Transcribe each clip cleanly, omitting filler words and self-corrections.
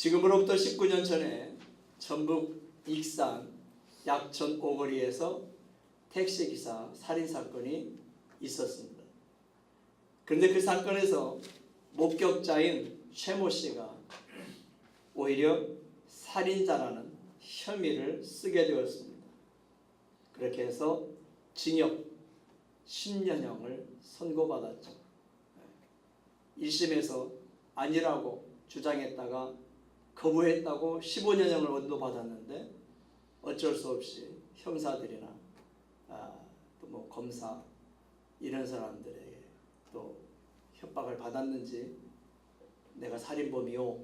지금으로부터 19년 전에 전북 익산 약천 오거리에서 택시기사 살인사건이 있었습니다. 그런데 그 사건에서 목격자인 최모 씨가 오히려 살인자라는 혐의를 쓰게 되었습니다. 그렇게 해서 징역 10년형을 선고받았죠. 1심에서 아니라고 주장했다가 거부했다고 15년형을 언도받았는데 어쩔 수 없이 형사들이나 또 뭐 검사 이런 사람들에게 또 협박을 받았는지 내가 살인범이요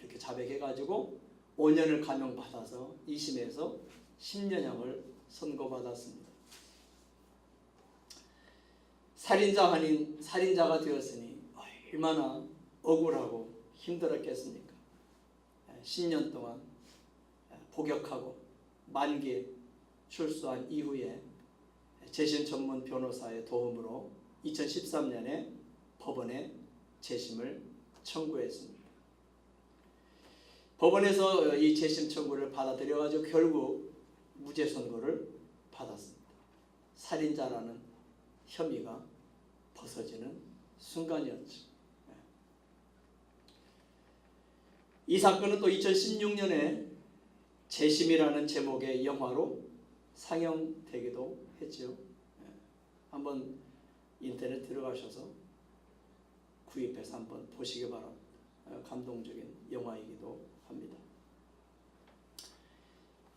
이렇게 자백해가지고 5년을 감형받아서 2심에서 10년형을 선고받았습니다. 살인자 아닌 살인자가 되었으니 얼마나 억울하고 힘들었겠습니까? 10년 동안 복역하고 만기에 출소한 이후에 재심 전문 변호사의 도움으로 2013년에 법원에 재심을 청구했습니다. 법원에서 이 재심 청구를 받아들여가지고 결국 무죄 선고를 받았습니다. 살인자라는 혐의가 벗어지는 순간이었죠. 이 사건은 또 2016년에 재심이라는 제목의 영화로 상영되기도 했죠. 한번 인터넷 들어가셔서 구입해서 한번 보시기 바랍니다. 감동적인 영화이기도 합니다.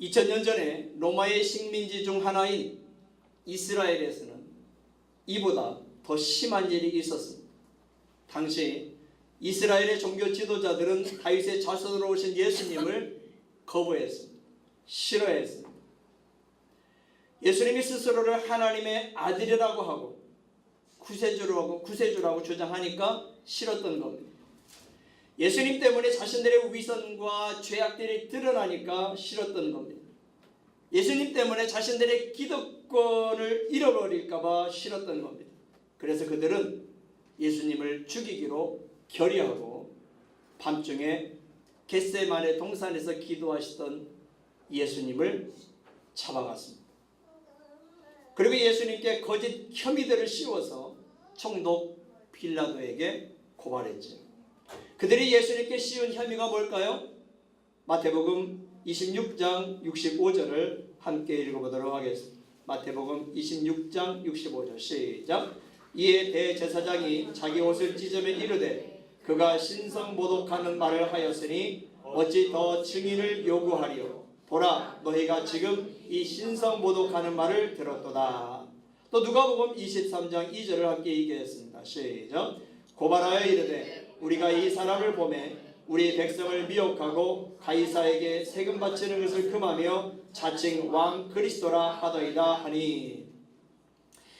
2000년 전에 로마의 식민지 중 하나인 이스라엘에서는 이보다 더 심한 일이 있었습니다. 당시 이스라엘의 종교 지도자들은 다윗의 자손으로 오신 예수님을 거부했습니다. 싫어했습니다. 예수님이 스스로를 하나님의 아들이라고 하고 구세주라고 주장하니까 싫었던 겁니다. 예수님 때문에 자신들의 위선과 죄악들이 드러나니까 싫었던 겁니다. 예수님 때문에 자신들의 기득권을 잃어버릴까 봐 싫었던 겁니다. 그래서 그들은 예수님을 죽이기로 결의하고 밤중에 겟세마네 동산에서 기도하시던 예수님을 잡아갔습니다. 그리고 예수님께 거짓 혐의들을 씌워서 총독 빌라도에게 고발했죠. 그들이 예수님께 씌운 혐의가 뭘까요? 마태복음 26장 65절을 함께 읽어보도록 하겠습니다. 마태복음 26장 65절 시작. 이에 대제사장이 자기 옷을 찢으며 이르되 그가 신성모독하는 말을 하였으니 어찌 더 증인을 요구하리요. 보라, 너희가 지금 이 신성모독하는 말을 들었도다. 또 누가복음 23장 2절을 함께 읽겠습니다. 시작. 고발하여 이르되 우리가 이 사람을 보매 우리 백성을 미혹하고 가이사에게 세금 바치는 것을 금하며 자칭 왕 그리스도라 하더이다 하니.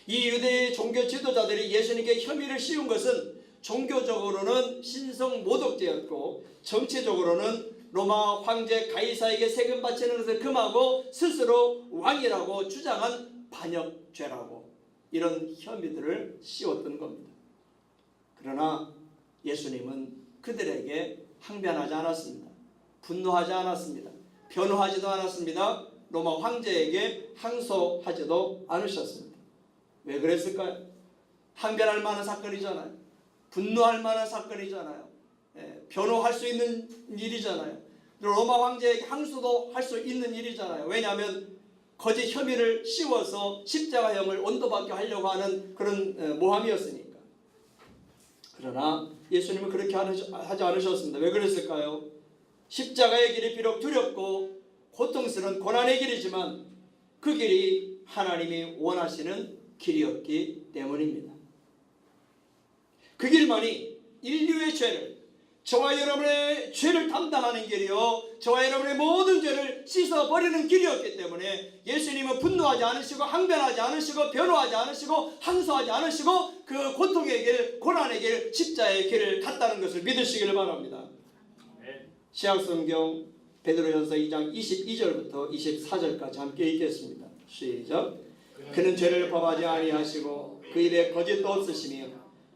이 유대의 종교 지도자들이 예수님께 혐의를 씌운 것은 종교적으로는 신성모독죄였고 정치적으로는 로마 황제 가이사에게 세금 바치는 것을 금하고 스스로 왕이라고 주장한 반역죄라고 이런 혐의들을 씌웠던 겁니다. 그러나 예수님은 그들에게 항변하지 않았습니다. 분노하지 않았습니다. 변호하지도 않았습니다. 로마 황제에게 항소하지도 않으셨습니다. 왜 그랬을까요? 항변할 만한 사건이잖아요. 분노할 만한 사건이잖아요. 변호할 수 있는 일이잖아요. 로마 황제에게 항소도 할 수 있는 일이잖아요. 왜냐하면 거짓 혐의를 씌워서 십자가형을 언도받게 하려고 하는 그런 모함이었으니까. 그러나 예수님은 그렇게 하지 않으셨습니다. 왜 그랬을까요? 십자가의 길이 비록 두렵고 고통스러운 고난의 길이지만 그 길이 하나님이 원하시는 길이었기 때문입니다. 그 길만이 인류의 죄를, 저와 여러분의 죄를 담당하는 길이요, 저와 여러분의 모든 죄를 씻어버리는 길이었기 때문에 예수님은 분노하지 않으시고 항변하지 않으시고 변호하지 않으시고 항소하지 않으시고 그 고통의 길, 고난의 길, 십자의 길을 갔다는 것을 믿으시기를 바랍니다. 신약성경 베드로전서 2장 22절부터 24절까지 함께 읽겠습니다. 시작. 그는 죄를 범하지 아니하시고 그 입에 거짓도 없으시며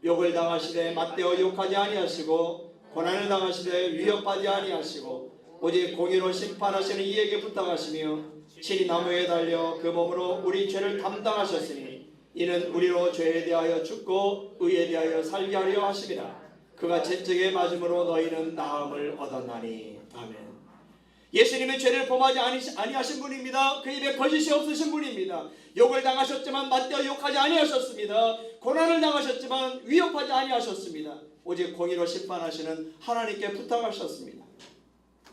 욕을 당하시되 맞대어 욕하지 아니하시고 고난을 당하시되 위협하지 아니하시고 오직 공의로 심판하시는 이에게 부탁하시며 친히 나무에 달려 그 몸으로 우리 죄를 담당하셨으니 이는 우리로 죄에 대하여 죽고 의에 대하여 살게 하려 하심이라. 그가 채찍에 맞음으로 너희는 나음을 얻었나니. 아멘. 예수님의 죄를 범하지 아니하신 분입니다. 그 입에 거짓이 없으신 분입니다. 욕을 당하셨지만 맞대어 욕하지 아니하셨습니다. 고난을 당하셨지만 위협하지 아니하셨습니다. 오직 공의로 심판하시는 하나님께 부탁하셨습니다.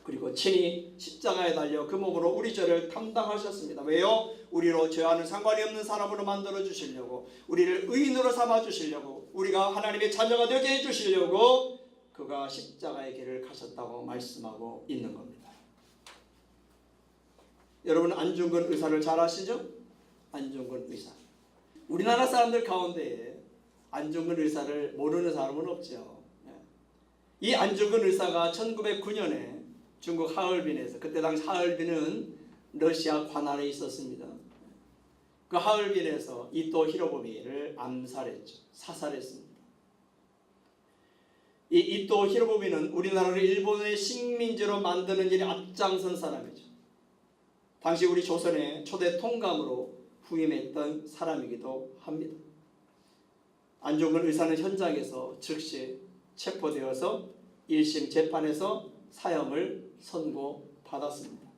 그리고 친히 십자가에 달려 그 몸으로 우리 죄를 담당하셨습니다. 왜요? 우리로 죄와는 상관이 없는 사람으로 만들어 주시려고, 우리를 의인으로 삼아 주시려고, 우리가 하나님의 자녀가 되게 해 주시려고 그가 십자가의 길을 가셨다고 말씀하고 있는 겁니다. 여러분, 안중근 의사를 잘 아시죠? 안중근 의사. 우리나라 사람들 가운데 안중근 의사를 모르는 사람은 없죠. 이 안중근 의사가 1909년에 중국 하얼빈에서, 그때 당시 하얼빈은 러시아 관할에 있었습니다. 그 하얼빈에서 이토 히로부미를 암살했죠. 사살했습니다. 이 이토 히로부미는 우리나라를 일본의 식민지로 만드는 일에 앞장선 사람이죠. 당시 우리 조선의 초대 통감으로 부임했던 사람이기도 합니다. 안중근 의사는 현장에서 즉시 체포되어서 1심 재판에서 사형을 선고받았습니다.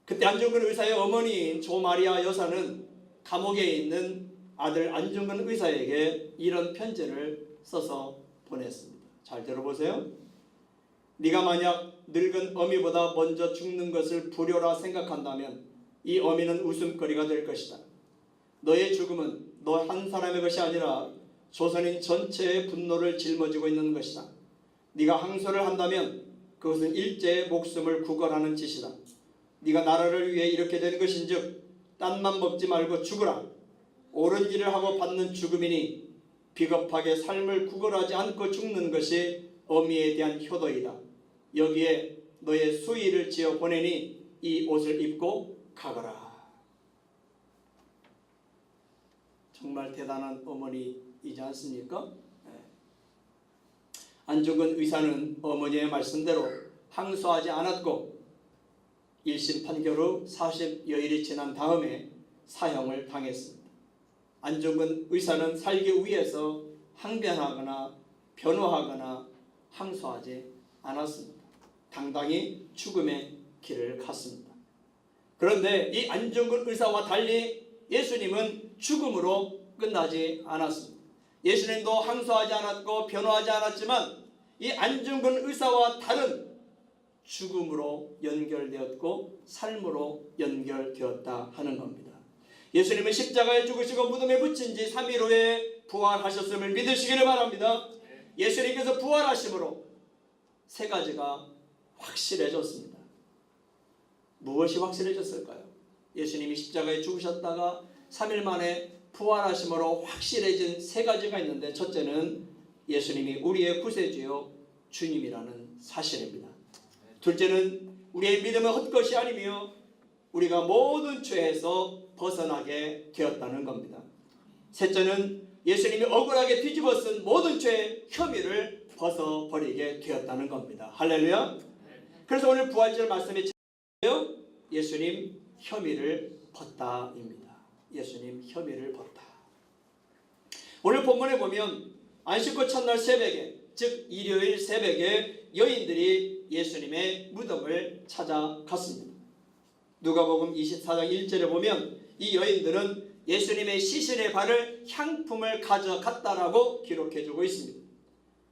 그때 안중근 의사의 어머니인 조마리아 여사는 감옥에 있는 아들 안중근 의사에게 이런 편지를 써서 보냈습니다. 잘 들어보세요. 네가 만약 늙은 어미보다 먼저 죽는 것을 불효라 생각한다면 이 어미는 웃음거리가 될 것이다. 너의 죽음은 너 한 사람의 것이 아니라 조선인 전체의 분노를 짊어지고 있는 것이다. 네가 항소를 한다면 그것은 일제의 목숨을 구걸하는 짓이다. 네가 나라를 위해 이렇게 된 것인즉 딴만 먹지 말고 죽으라. 옳은 일을 하고 받는 죽음이니 비겁하게 삶을 구걸하지 않고 죽는 것이 어미에 대한 효도이다. 여기에 너의 수의를 지어 보내니 이 옷을 입고 가거라. 정말 대단한 어머니이지 않습니까? 안중근 의사는 어머니의 말씀대로 항소하지 않았고 1심 판결 후 40여일이 지난 다음에 사형을 당했습니다. 안중근 의사는 살기 위해서 항변하거나 변호하거나 항소하지 않았습니다. 당당히 죽음의 길을 갔습니다. 그런데 이 안중근 의사와 달리 예수님은 죽음으로 끝나지 않았습니다. 예수님도 항소하지 않았고 변호하지 않았지만 이 안중근 의사와 다른 죽음으로 연결되었고 삶으로 연결되었다 하는 겁니다. 예수님은 십자가에 죽으시고 무덤에 붙인 지 3일 후에 부활하셨음을 믿으시기를 바랍니다. 예수님께서 부활하심으로 세 가지가 확실해졌습니다. 무엇이 확실해졌을까요? 예수님이 십자가에 죽으셨다가 3일 만에 부활하심으로 확실해진 세 가지가 있는데, 첫째는 예수님이 우리의 구세주요 주님이라는 사실입니다. 둘째는 우리의 믿음은 헛것이 아니며 우리가 모든 죄에서 벗어나게 되었다는 겁니다. 셋째는 예수님이 억울하게 뒤집어 쓴 모든 죄의 혐의를 벗어버리게 되었다는 겁니다. 할렐루야. 그래서 오늘 부활절 말씀이 예수님 혐의를 벗다입니다. 예수님 혐의를 벗다. 오늘 본문에 보면 안식구 첫날 새벽에, 즉 일요일 새벽에 여인들이 예수님의 무덤을 찾아갔습니다. 누가복음 24장 1절에 보면 이 여인들은 예수님의 시신의 발을 향품을 가져갔다라고 기록해주고 있습니다.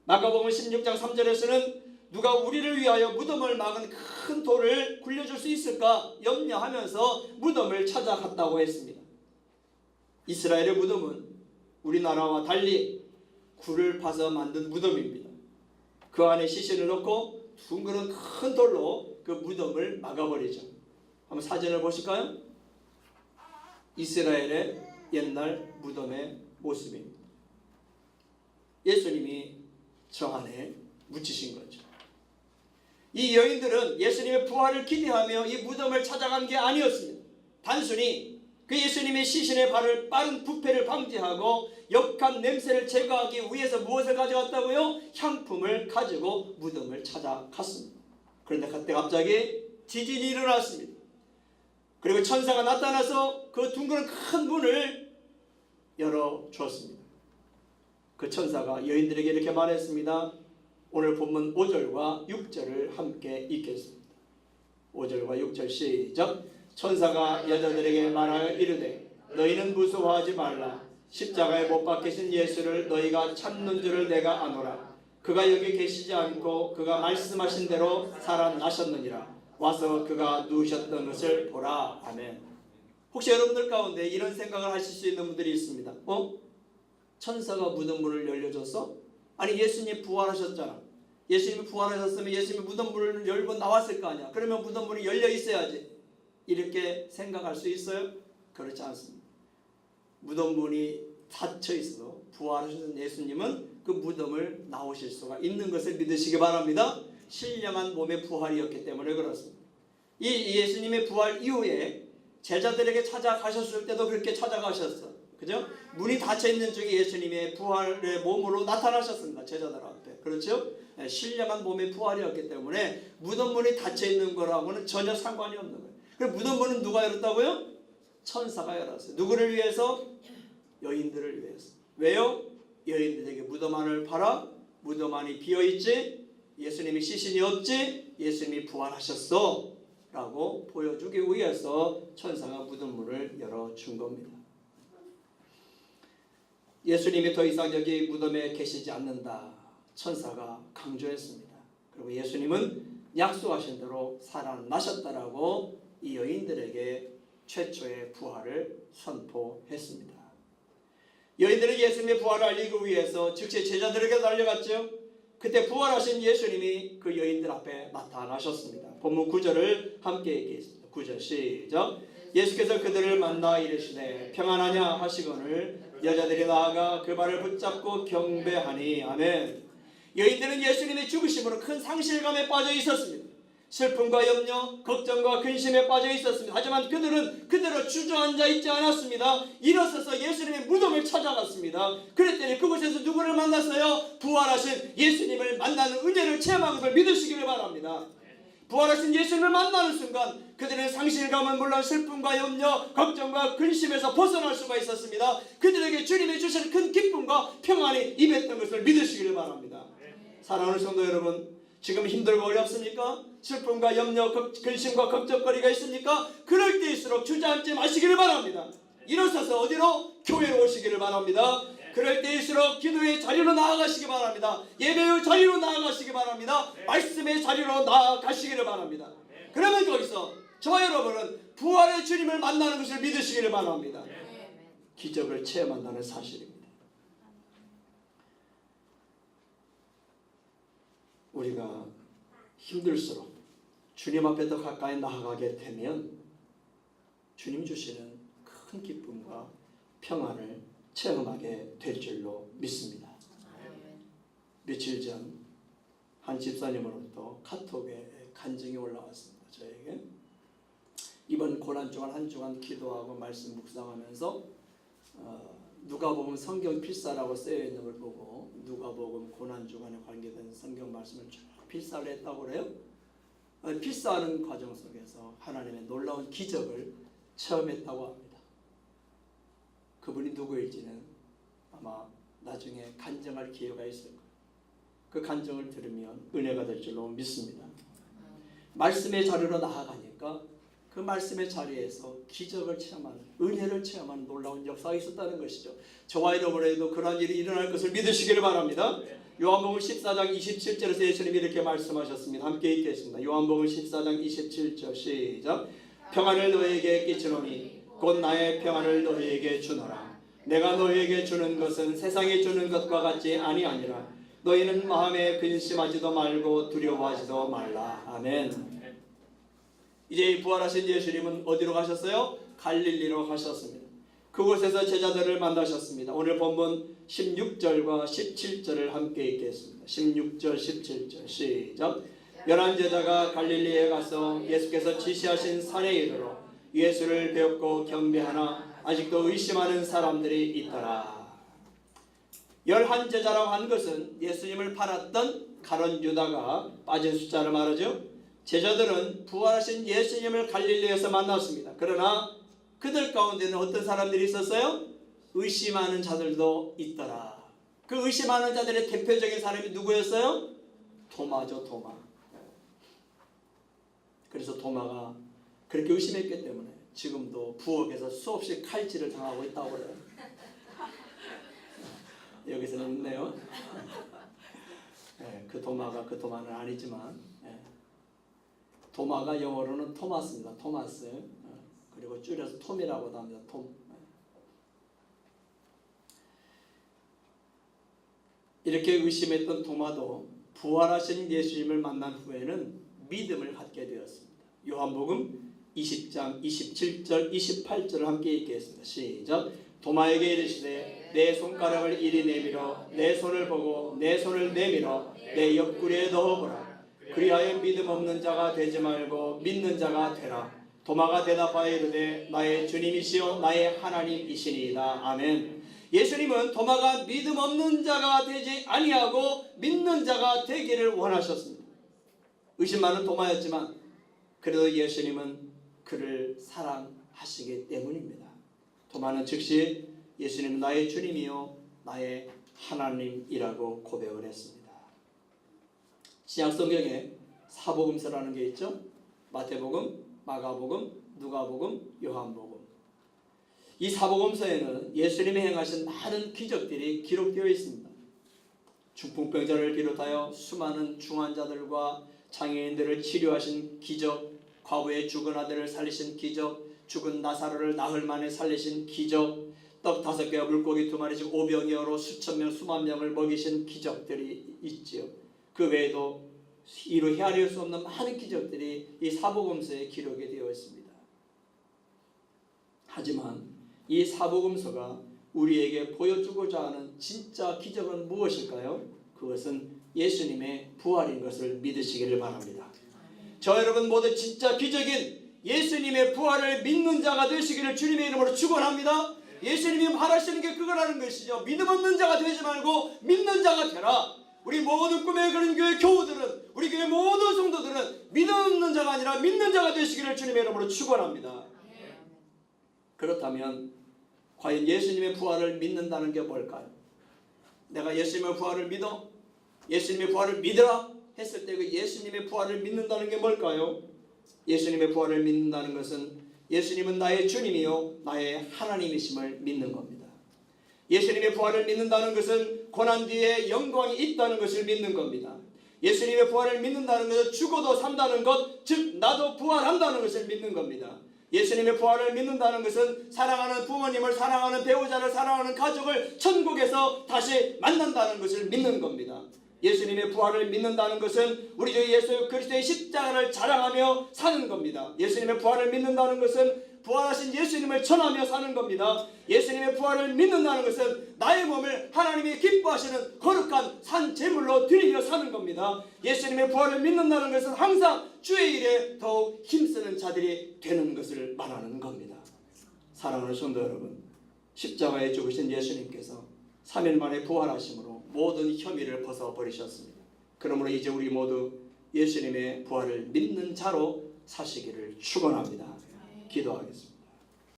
마가복음 16장 3절에서는 누가 우리를 위하여 무덤을 막은 큰 돌을 굴려줄 수 있을까 염려하면서 무덤을 찾아갔다고 했습니다. 이스라엘의 무덤은 우리나라와 달리 굴을 파서 만든 무덤입니다. 그 안에 시신을 넣고 둥그런 큰 돌로 그 무덤을 막아버리죠. 한번 사진을 보실까요? 이스라엘의 옛날 무덤의 모습입니다. 예수님이 저 안에 묻히신 거죠. 이 여인들은 예수님의 부활을 기대하며 이 무덤을 찾아간 게 아니었습니다. 단순히 그 예수님의 시신의 발을 빠른 부패를 방지하고 역한 냄새를 제거하기 위해서 무엇을 가져갔다고요? 향품을 가지고 무덤을 찾아갔습니다. 그런데 그때 갑자기 지진이 일어났습니다. 그리고 천사가 나타나서 그 둥그런 큰 문을 열어주었습니다. 그 천사가 여인들에게 이렇게 말했습니다. 오늘 본문 5절과 6절을 함께 읽겠습니다. 5절과 6절 시작. 천사가 여자들에게 말하여 이르되 너희는 무서워하지 말라. 십자가에 못 박히신 예수를 너희가 찾는 줄을 내가 아노라. 그가 여기 계시지 않고 그가 말씀하신 대로 살아나셨느니라. 와서 그가 누우셨던 것을 보라. 아멘. 혹시 여러분들 가운데 이런 생각을 하실 수 있는 분들이 있습니다. 천사가 무덤 문을 열려줘서? 아니 예수님 부활하셨잖아. 예수님이 부활하셨으면 예수님이 무덤 문을 열고 나왔을 거 아니야. 그러면 무덤 문이 열려 있어야지. 이렇게 생각할 수 있어요? 그렇지 않습니다. 무덤 문이 닫혀 있어 부활하신 예수님은 그 무덤을 나오실 수가 있는 것을 믿으시기 바랍니다. 신령한 몸의 부활이었기 때문에 그렇습니다. 이 예수님의 부활 이후에 제자들에게 찾아가셨을 때도 그렇게 찾아가셨어. 그죠? 문이 닫혀 있는 쪽에 예수님의 부활의 몸으로 나타나셨습니다. 제자들 앞에. 그렇죠? 신령한 몸의 부활이었기 때문에 무덤 문이 닫혀 있는 거라고는 전혀 상관이 없는 거예요. 그리고 무덤 문은 누가 열었다고요? 천사가 열었어요. 누구를 위해서? 여인들을 위해서. 왜요? 여인들에게 무덤 안을 봐라. 무덤 안이 비어있지. 예수님이 시신이 없지. 예수님이 부활하셨어 라고 보여주기 위해서 천사가 무덤 문을 열어준 겁니다. 예수님이 더 이상 여기 무덤에 계시지 않는다. 천사가 강조했습니다. 그리고 예수님은 약속하신 대로 살아나셨다라고 이 여인들에게 최초의 부활을 선포했습니다. 여인들은 예수님의 부활을 알리기 위해서 즉시 제자들에게 달려갔죠. 그때 부활하신 예수님이 그 여인들 앞에 나타나셨습니다. 본문 9절을 함께 읽겠습니다. 9절 시작. 예수께서 그들을 만나 이르시되 평안하냐 하시거늘 여자들이 나아가 그 발을 붙잡고 경배하니. 아멘. 여인들은 예수님의 죽으심으로 큰 상실감에 빠져 있었습니다. 슬픔과 염려, 걱정과 근심에 빠져 있었습니다. 하지만 그들은 그대로 주저앉아 있지 않았습니다. 일어서서 예수님의 무덤을 찾아갔습니다. 그랬더니 그곳에서 누구를 만났어요? 부활하신 예수님을 만나는 은혜를 체험한 것을 믿으시기를 바랍니다. 부활하신 예수님을 만나는 순간 그들의 상실감은 물론 슬픔과 염려, 걱정과 근심에서 벗어날 수가 있었습니다. 그들에게 주님이 주신 큰 기쁨과 평안이 임했던 것을 믿으시기를 바랍니다. 사랑하는 성도 여러분, 지금 힘들고 어렵습니까? 슬픔과 염려, 근심과 걱정거리가 있습니까? 그럴 때일수록 주저앉지 마시기를 바랍니다. 일어서서 어디로? 교회로 오시기를 바랍니다. 그럴 때일수록 기도의 자리로 나아가시기 바랍니다. 예배의 자리로 나아가시기 바랍니다. 말씀의 자리로 나아가시기를 바랍니다. 그러면 거기서 저와 여러분은 부활의 주님을 만나는 것을 믿으시기를 바랍니다. 기적을 체험한다는 사실입니다. 우리가 힘들수록 주님 앞에 더 가까이 나아가게 되면 주님 주시는 큰 기쁨과 평안을 체험하게 될 줄로 믿습니다. 며칠 전 한 집사님으로부터 카톡에 간증이 올라왔습니다. 저에게 이번 고난 주간 한 주간 기도하고 말씀 묵상하면서 누가복음 성경 필사라고 쓰여 있는 걸 보고 누가복음 고난 주간에 관계된 성경 말씀을 쭉 필사를 했다고 그래요. 필사하는 과정 속에서 하나님의 놀라운 기적을 체험했다고 합니다. 그분이 누구일지는 아마 나중에 간증할 기회가 있을 거예요. 그 간증을 들으면 은혜가 될 줄로 믿습니다. 말씀의 자리로 나아가니까 그 말씀의 자리에서 기적을 체험하는, 은혜를 체험하는 놀라운 역사가 있었다는 것이죠. 저와 여러분에게도 그러한 일이 일어날 것을 믿으시기를 바랍니다. 요한복음 14장 27절에서 예수님이 이렇게 말씀하셨습니다. 함께 읽겠습니다. 요한복음 14장 27절 시작. 평안을 너희에게 끼치노니 곧 나의 평안을 너희에게 주노라. 내가 너희에게 주는 것은 세상에 주는 것과 같지 아니하니라. 너희는 마음에 근심하지도 말고 두려워하지도 말라. 아멘. 이제 부활하신 예수님은 어디로 가셨어요? 갈릴리로 가셨습니다. 그곳에서 제자들을 만나셨습니다. 오늘 본문 16절과 17절을 함께 읽겠습니다. 16절 17절 시작. 11 제자가 갈릴리에 가서 예수께서 지시하신 산에 이르러 예수를 배웠고 경배하나 아직도 의심하는 사람들이 있더라. 11제자라고 한 것은 예수님을 팔았던 가룟 유다가 빠진 숫자를 말하죠. 제자들은 부활하신 예수님을 갈릴리에서 만났습니다. 그러나 그들 가운데는 어떤 사람들이 있었어요? 의심하는 자들도 있더라. 그 의심하는 자들의 대표적인 사람이 누구였어요? 도마죠, 도마. 그래서 도마가 그렇게 의심했기 때문에 지금도 부엌에서 수없이 칼질을 당하고 있다고 그래요. 여기서는 웃네요. 네, 그 도마는 아니지만, 네. 도마가 영어로는 토마스입니다. 토마스. 그리고 줄여서 톰이라고도 합니다. 톰. 이렇게 의심했던 도마도 부활하신 예수님을 만난 후에는 믿음을 갖게 되었습니다. 요한복음 20장 27절 28절을 함께 읽겠습니다. 시작. 도마에게 이르시되 내 손가락을 이리 내밀어 내 손을 보고 내 손을 내밀어 내 옆구리에 넣어보라. 그리하여 믿음 없는 자가 되지 말고 믿는 자가 되라. 도마가 대답하여 이르되 나의 주님이시요 나의 하나님이시니이다. 아멘. 예수님은 도마가 믿음 없는 자가 되지 아니하고 믿는 자가 되기를 원하셨습니다. 의심 많은 도마였지만 그래도 예수님은 그를 사랑하시기 때문입니다. 도마는 즉시 예수님은 나의 주님이요 나의 하나님이라고 고백을 했습니다. 신약성경에 사복음서라는 게 있죠. 마태복음, 마가복음, 누가복음, 요한복음. 이 사복음서에는 예수님이 행하신 많은 기적들이 기록되어 있습니다. 중풍병자를 비롯하여 수많은 중환자들과 장애인들을 치료하신 기적, 과부의 죽은 아들을 살리신 기적, 죽은 나사로를 나흘 만에 살리신 기적, 떡 5개와 물고기 2마리씩 오병이어로 수천 명 수만 명을 먹이신 기적들이 있지요. 그 외에도 이루 헤아릴 수 없는 많은 기적들이 이 사복음서에 기록이 되어 있습니다. 하지만 이 사복음서가 우리에게 보여주고자 하는 진짜 기적은 무엇일까요? 그것은 예수님의 부활인 것을 믿으시기를 바랍니다. 저 여러분 모두 진짜 기적인 예수님의 부활을 믿는 자가 되시기를 주님의 이름으로 축원합니다. 예수님이 바라시는 게 그거라는 것이죠. 믿음 없는 자가 되지 말고 믿는 자가 되라. 우리 모든 꿈에 그런 교회 교우들은, 우리 교회 모든 성도들은 믿음 없는 자가 아니라 믿는 자가 되시기를 주님의 이름으로 축원합니다. 그렇다면 과연 예수님의 부활을 믿는다는 게 뭘까요? 내가 예수님의 부활을 믿어? 예수님의 부활을 믿으라 했을 때 그 예수님의 부활을 믿는다는 게 뭘까요? 예수님의 부활을 믿는다는 것은 예수님은 나의 주님이요 나의 하나님이심을 믿는 겁니다. 예수님의 부활을 믿는다는 것은 고난 뒤에 영광이 있다는 것을 믿는 겁니다. 예수님의 부활을 믿는다는 것은 죽어도 산다는 것, 즉 나도 부활한다는 것을 믿는 겁니다. 예수님의 부활을 믿는다는 것은 사랑하는 부모님을, 사랑하는 배우자를, 사랑하는 가족을 천국에서 다시 만난다는 것을 믿는 겁니다. 예수님의 부활을 믿는다는 것은 우리 주 예수 그리스도의 십자가를 자랑하며 사는 겁니다. 예수님의 부활을 믿는다는 것은 부활하신 예수님을 전하며 사는 겁니다. 예수님의 부활을 믿는다는 것은 나의 몸을 하나님이 기뻐하시는 거룩한 산 제물로 드리며 사는 겁니다. 예수님의 부활을 믿는다는 것은 항상 주의 일에 더욱 힘쓰는 자들이 되는 것을 말하는 겁니다. 사랑하는 성도 여러분, 십자가에 죽으신 예수님께서 3일 만에 부활하심으로 모든 혐의를 벗어버리셨습니다. 그러므로 이제 우리 모두 예수님의 부활을 믿는 자로 사시기를 축원합니다. 기도하겠습니다.